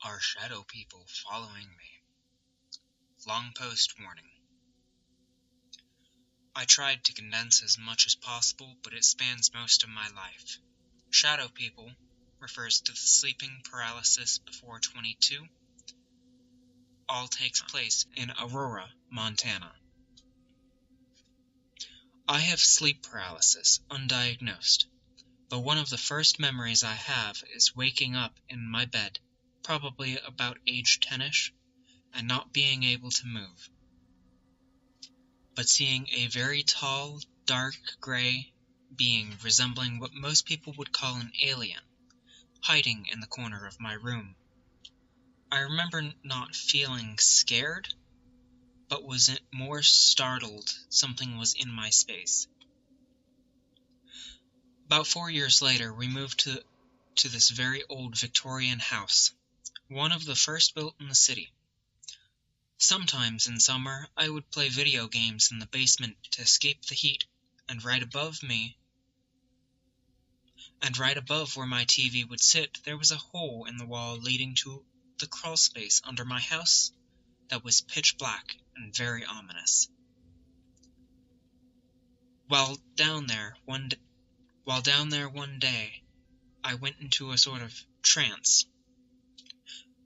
Are shadow people following me? Long post warning. I tried to condense as much as possible, but it spans most of my life. Shadow people refers to the sleeping paralysis before 22. All takes place in Aurora, Montana. I have sleep paralysis, undiagnosed, but one of the first memories I have is waking up in my bed, probably about age 10ish, and not being able to move, but seeing a very tall, dark gray being resembling what most people would call an alien, hiding in the corner of my room. I remember not feeling scared, but was more startled something was in my space. About 4 years later, we moved to this very old Victorian house, one of the first built in the city. Sometimes in summer, I would play video games in the basement to escape the heat, and right above where my TV would sit, there was a hole in the wall leading to the crawl space under my house that was pitch black and very ominous. While down there one day, I went into a sort of trance.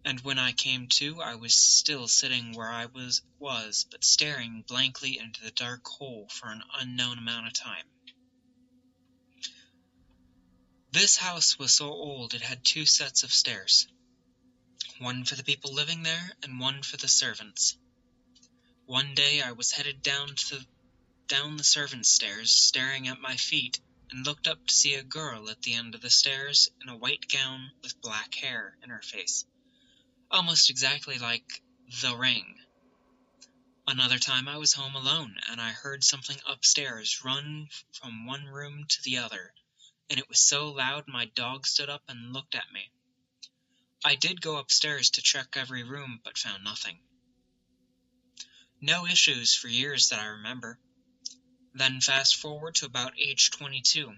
And when I came to, I was still sitting where I was, but staring blankly into the dark hole for an unknown amount of time. This house was so old it had 2 sets of stairs. One for the people living there, and one for the servants. One day I was headed down the servants' stairs, staring at my feet, and looked up to see a girl at the end of the stairs in a white gown with black hair in her face. Almost exactly like The Ring. Another time I was home alone, and I heard something upstairs run from one room to the other, and it was so loud my dog stood up and looked at me. I did go upstairs to check every room, but found nothing. No issues for years that I remember. Then fast forward to about age 22.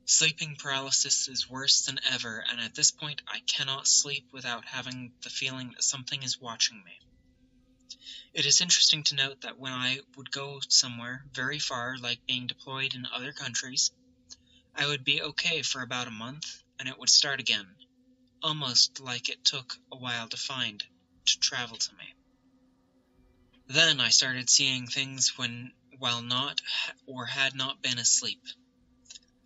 Sleeping paralysis is worse than ever, and at this point I cannot sleep without having the feeling that something is watching me. It is interesting to note that when I would go somewhere very far, like being deployed in other countries, I would be okay for about a month, and it would start again, almost like it took a while to travel to me. Then I started seeing things while not or had not been asleep.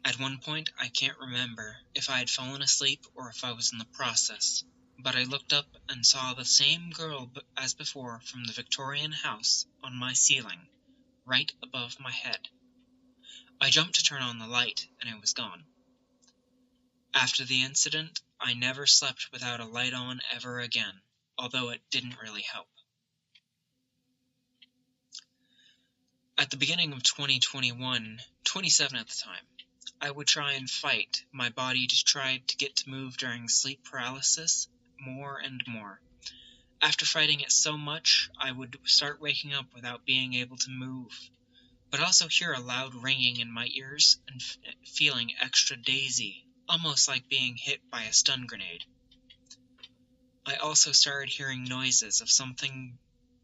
At one point, I can't remember if I had fallen asleep or if I was in the process, but I looked up and saw the same girl as before from the Victorian house on my ceiling, right above my head. I jumped to turn on the light, and it was gone. After the incident, I never slept without a light on ever again, although it didn't really help. At the beginning of 2021, 27 at the time, I would try and fight my body to try to get to move during sleep paralysis more and more. After fighting it so much, I would start waking up without being able to move, but also hear a loud ringing in my ears and feeling extra dazy, almost like being hit by a stun grenade. I also started hearing noises of something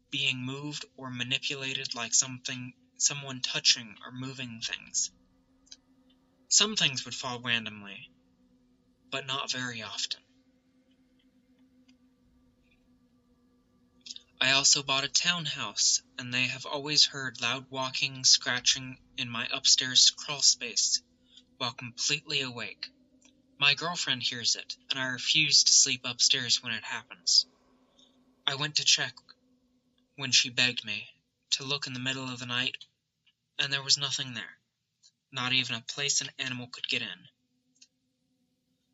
being moved or manipulated, like someone touching or moving things. Some things would fall randomly, but not very often. I also bought a townhouse, and they have always heard loud walking, scratching in my upstairs crawl space while completely awake. My girlfriend hears it, and I refuse to sleep upstairs when it happens. I went to check when she begged me to look in the middle of the night, and there was nothing there. Not even a place an animal could get in.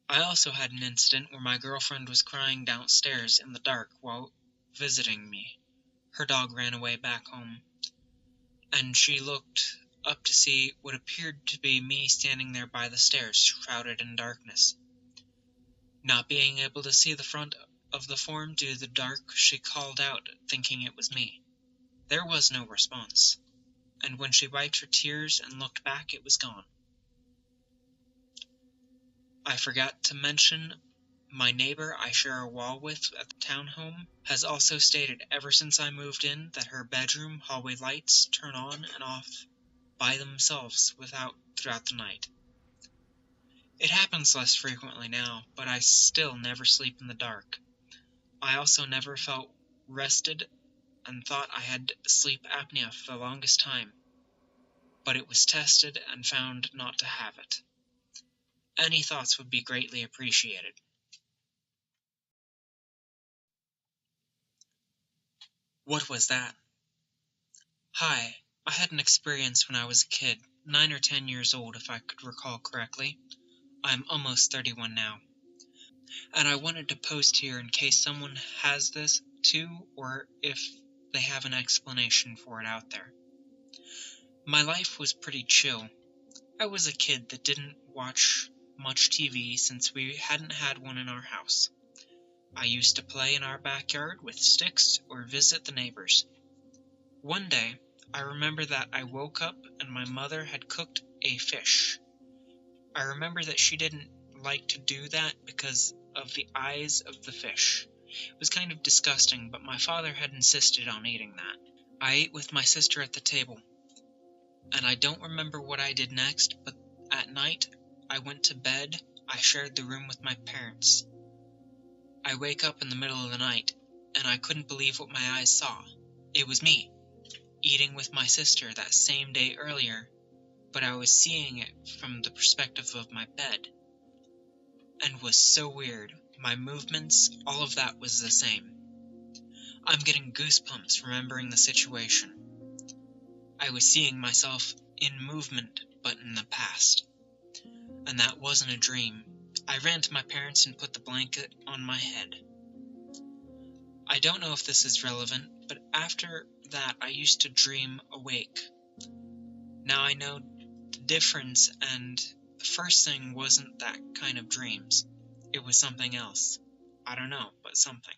I also had an incident where my girlfriend was crying downstairs in the dark while visiting me. Her dog ran away back home, and she looked up to see what appeared to be me standing there by the stairs, shrouded in darkness. Not being able to see the front of the form due to the dark, she called out, thinking it was me. There was no response, and when she wiped her tears and looked back, it was gone. I forgot to mention My neighbor I share a wall with at the townhome has also stated ever since I moved in that her bedroom hallway lights turn on and off by themselves throughout the night. It happens less frequently now, but I still never sleep in the dark. I also never felt rested and thought I had sleep apnea for the longest time, but it was tested and found not to have it. Any thoughts would be greatly appreciated. What was that? Hi, I had an experience when I was a kid, 9 or 10 years old if I could recall correctly. I'm almost 31 now. And I wanted to post here in case someone has this too, or if they have an explanation for it out there. My life was pretty chill. I was a kid that didn't watch much TV since we hadn't had one in our house. I used to play in our backyard with sticks or visit the neighbors. One day, I remember that I woke up and my mother had cooked a fish. I remember that she didn't like to do that because of the eyes of the fish. It was kind of disgusting, but my father had insisted on eating that. I ate with my sister at the table, and I don't remember what I did next, but at night, I went to bed. I shared the room with my parents. I wake up in the middle of the night, and I couldn't believe what my eyes saw. It was me, eating with my sister that same day earlier, but I was seeing it from the perspective of my bed, and was so weird. My movements, all of that was the same. I'm getting goosebumps remembering the situation. I was seeing myself in movement, but in the past. And that wasn't a dream. I ran to my parents and put the blanket on my head. I don't know if this is relevant, but after that I used to dream awake. Now I know the difference, and the first thing wasn't that kind of dreams. It was something else. I don't know, but something.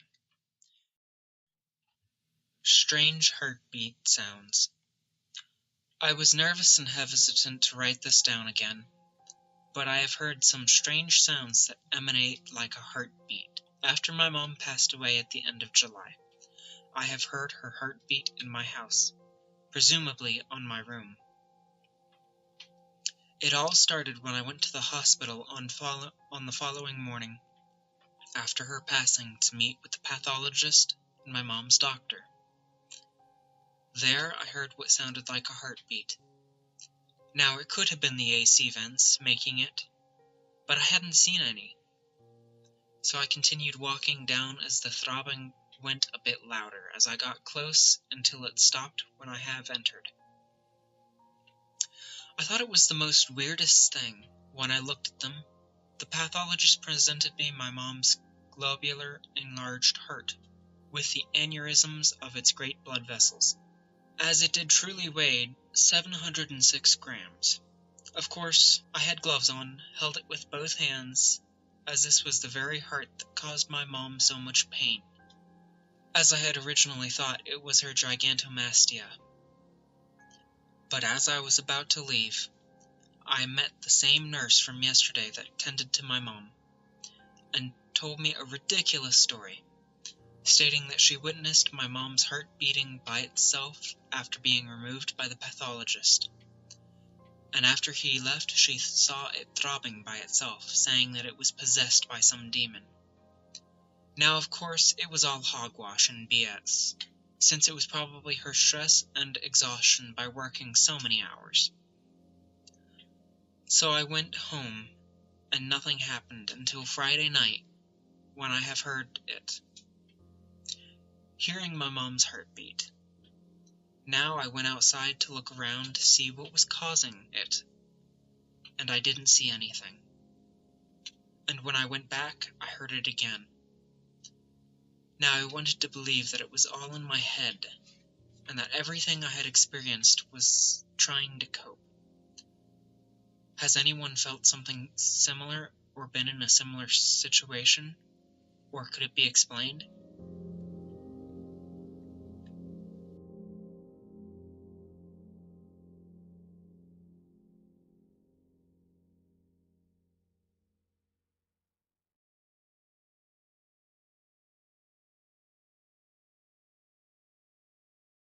Strange heartbeat sounds. I was nervous and hesitant to write this down again, but I have heard some strange sounds that emanate like a heartbeat. After my mom passed away at the end of July, I have heard her heartbeat in my house, presumably on my room. It all started when I went to the hospital on the following morning after her passing to meet with the pathologist and my mom's doctor. There I heard what sounded like a heartbeat. Now it could have been the AC vents making it, but I hadn't seen any. So I continued walking down as the throbbing went a bit louder as I got close until it stopped when I have entered. I thought it was the most weirdest thing when I looked at them. The pathologist presented me my mom's globular enlarged heart, with the aneurysms of its great blood vessels, as it did truly weigh 706 grams. Of course, I had gloves on, held it with both hands, as this was the very heart that caused my mom so much pain, as I had originally thought it was her gigantomastia. But as I was about to leave, I met the same nurse from yesterday that tended to my mom, and told me a ridiculous story, stating that she witnessed my mom's heart beating by itself after being removed by the pathologist. And after he left, she saw it throbbing by itself, saying that it was possessed by some demon. Now, of course, it was all hogwash and BS, since it was probably her stress and exhaustion by working so many hours. So I went home, and nothing happened until Friday night, when I have heard it, hearing my mom's heartbeat. Now I went outside to look around to see what was causing it, and I didn't see anything. And when I went back, I heard it again. Now I wanted to believe that it was all in my head, and that everything I had experienced was trying to cope. Has anyone felt something similar or been in a similar situation? Or could it be explained?